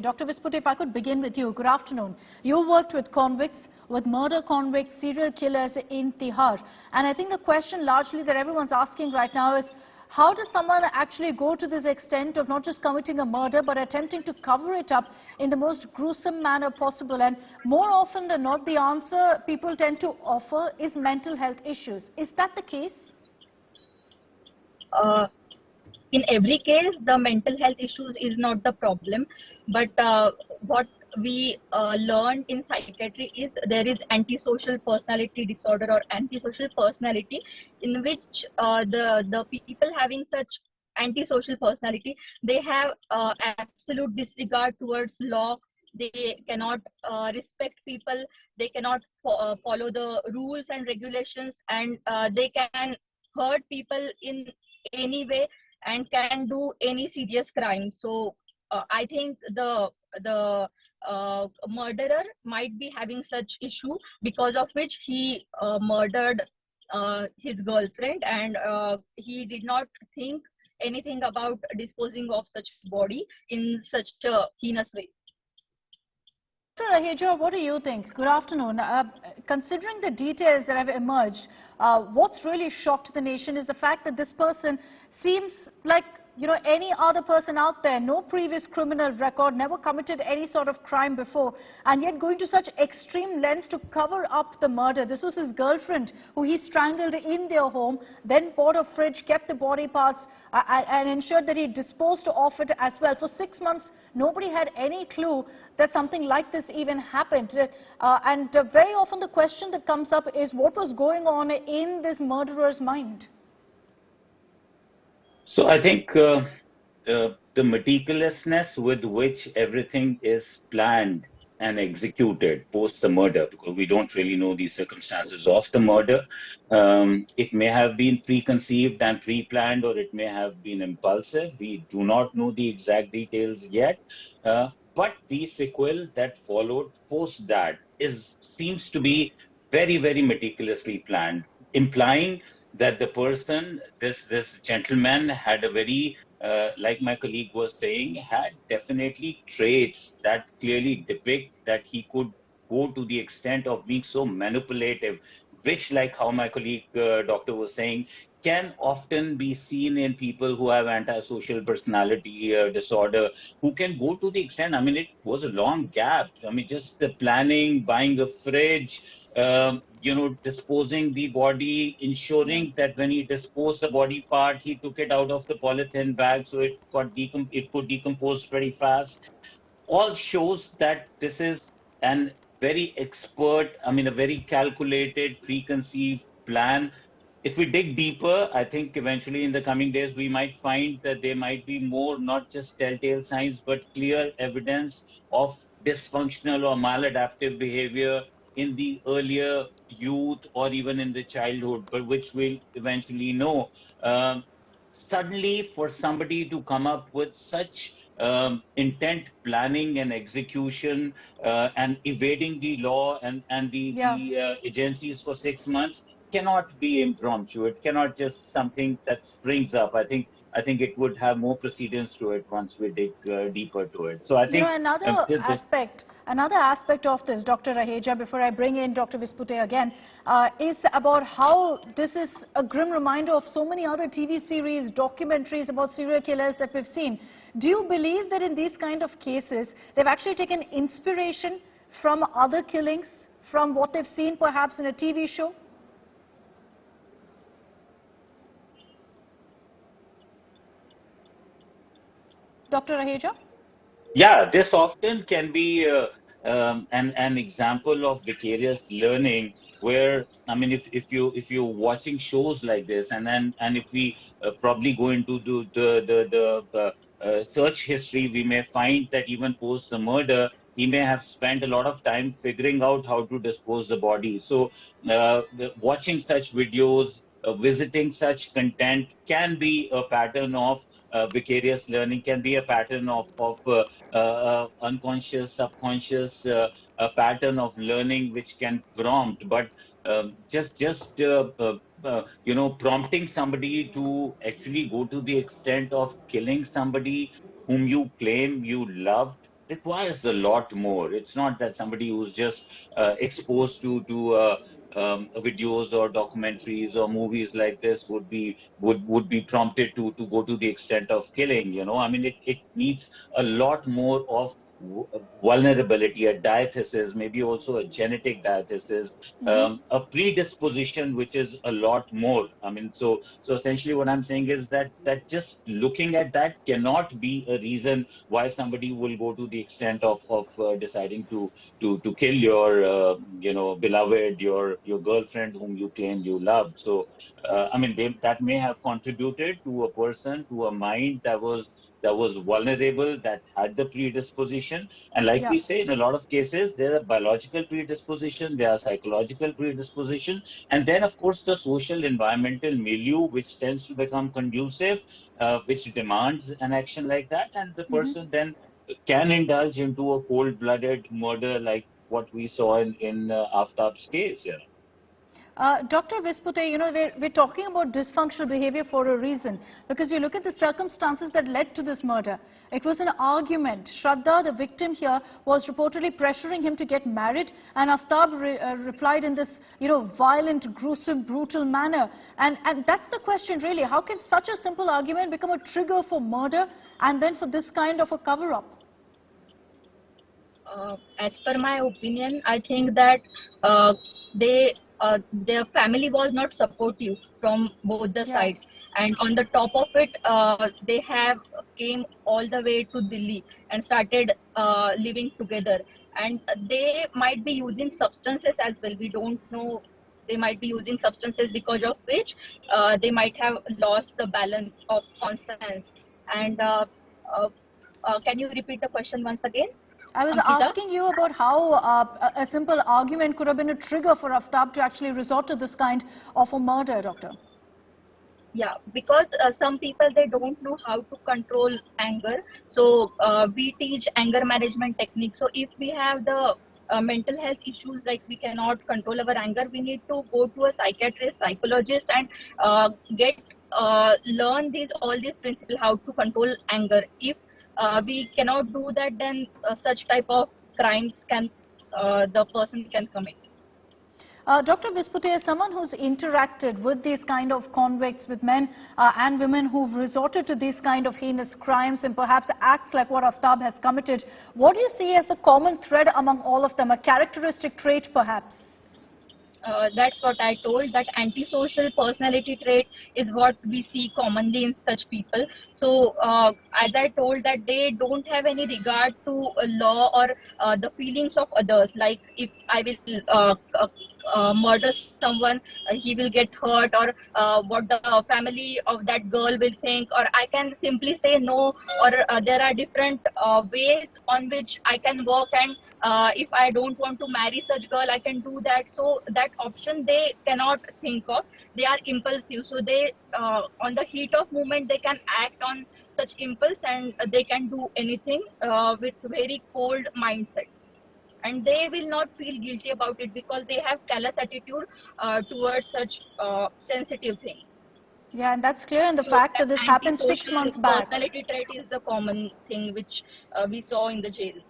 Dr. Visput, if I could begin with you. Good afternoon. You worked with convicts, with murder convicts, serial killers in Tihar. And I think the question largely that everyone's asking right now is, how does someone actually go to this extent of not just committing a murder, but attempting to cover it up in the most gruesome manner possible? And more often than not, the answer people tend to offer is mental health issues. Is that the case? In every case, the mental health issues is not the problem, but what we learned in psychiatry is there is antisocial personality disorder or antisocial personality, in which the people having such antisocial personality, they have absolute disregard towards law. They cannot respect people, they cannot follow the rules and regulations, and they can hurt people in any way and can do any serious crime. So I think the murderer might be having such issue, because of which he murdered his girlfriend, and he did not think anything about disposing of such body in such a heinous way. Dr. Raheja, what do you think? Good afternoon. Considering the details that have emerged, what's really shocked the nation is the fact that this person seems like, any other person out there, no previous criminal record, never committed any sort of crime before, and yet going to such extreme lengths to cover up the murder. This was his girlfriend who he strangled in their home, then bought a fridge, kept the body parts, and ensured that he disposed of it as well. For 6 months, nobody had any clue that something like this even happened. Very often the question that comes up is, what was going on in this murderer's mind? So I think the meticulousness with which everything is planned and executed post the murder, because we don't really know the circumstances of the murder. It may have been preconceived and pre-planned, or it may have been impulsive. We do not know the exact details yet. But the sequel that followed post that seems to be very, very meticulously planned, implying that the person, this gentleman, had a very, like my colleague was saying, had definitely traits that clearly depict that he could go to the extent of being so manipulative, which, like how my colleague doctor was saying, can often be seen in people who have antisocial personality disorder, who can go to the extent, I mean, it was a long gap. I mean, just the planning, buying a fridge, disposing the body, ensuring that when he disposed the body part, he took it out of the polythene bag so it could decompose very fast. All shows that this is an very expert, I mean, a very calculated, preconceived plan. If we dig deeper, I think eventually in the coming days, we might find that there might be more, not just telltale signs, but clear evidence of dysfunctional or maladaptive behavior in the earlier youth or even in the childhood, but which we'll eventually know. Suddenly, for somebody to come up with such intent, planning, and execution, and evading the law and the agencies for 6 months cannot be impromptu. It cannot just something that springs up. I think it would have more precedence to it once we dig deeper to it. So I think another aspect of this, Dr. Raheja, before I bring in Dr. Vispute again, is about how this is a grim reminder of so many other TV series, documentaries about serial killers that we've seen. Do you believe that in these kind of cases, they've actually taken inspiration from other killings, from what they've seen perhaps in a TV show? Dr. Raheja? Yeah, this often can be an example of vicarious learning, where, I mean, if you're watching shows like this, and if we probably go into the search history, we may find that even post the murder, he may have spent a lot of time figuring out how to dispose the body. So watching such videos, visiting such content can be a pattern of vicarious learning, can be a pattern of unconscious, subconscious, a pattern of learning which can prompt. But prompting somebody to actually go to the extent of killing somebody whom you claim you loved, requires a lot more. It's not that somebody who's just exposed to videos or documentaries or movies like this would be prompted to go to the extent of killing. I mean, it needs a lot more of vulnerability, a diathesis, maybe also a genetic diathesis, a predisposition, which is a lot more. I mean, so essentially, what I'm saying is that just looking at that cannot be a reason why somebody will go to the extent of deciding to kill your beloved, your girlfriend whom you claim you loved. So I mean, that may have contributed to a person, to a mind that was vulnerable, that had the predisposition. And like Yeah. we say, in a lot of cases, there are biological predisposition, there are psychological predisposition, and then of course the social environmental milieu, which tends to become conducive, which demands an action like that, and the person then can indulge into a cold-blooded murder like what we saw in Aftab's case. Yeah. Dr. Vispute, we're talking about dysfunctional behavior for a reason, because you look at the circumstances that led to this murder. It was an argument. Shraddha, the victim here, was reportedly pressuring him to get married, and Aftab replied in this, violent, gruesome, brutal manner. And that's the question, really. How can such a simple argument become a trigger for murder and then for this kind of a cover-up? As per my opinion, I think that uh, they their family was not supportive from both the Yeah. sides, and on the top of it, they have came all the way to Delhi and started living together, and they might be using substances as well. We don't know. They might be using substances because of which they might have lost the balance of conscience. And uh, can you repeat the question once again, I was Ankita? asking you about how a simple argument could have been a trigger for Aftab to actually resort to this kind of a murder, Doctor. Yeah, because some people they don't know how to control anger. So we teach anger management techniques. So if we have the mental health issues like we cannot control our anger, we need to go to a psychiatrist, psychologist, and get learn all these principles how to control anger. If we cannot do that, then such type of crimes can the person can commit. Dr. Vispute, as someone who's interacted with these kind of convicts, with men and women who've resorted to these kind of heinous crimes and perhaps acts like what Aftab has committed, what do you see as the common thread among all of them, a characteristic trait perhaps? That's what I told, that antisocial personality trait is what we see commonly in such people. So as I told, that they don't have any regard to law or the feelings of others. Like if I will murder someone, he will get hurt, or what the family of that girl will think, or I can simply say no, or there are different ways on which I can work, and if I don't want to marry such girl, I can do that. So that option they cannot think of. They are impulsive, so they on the heat of moment they can act on such impulse, and they can do anything with very cold mindset, and they will not feel guilty about it because they have callous attitude towards such sensitive things. Yeah, and that's clear in the So fact that that this happened 6 antisocial months back. personality trait is the common thing which we saw in the jails.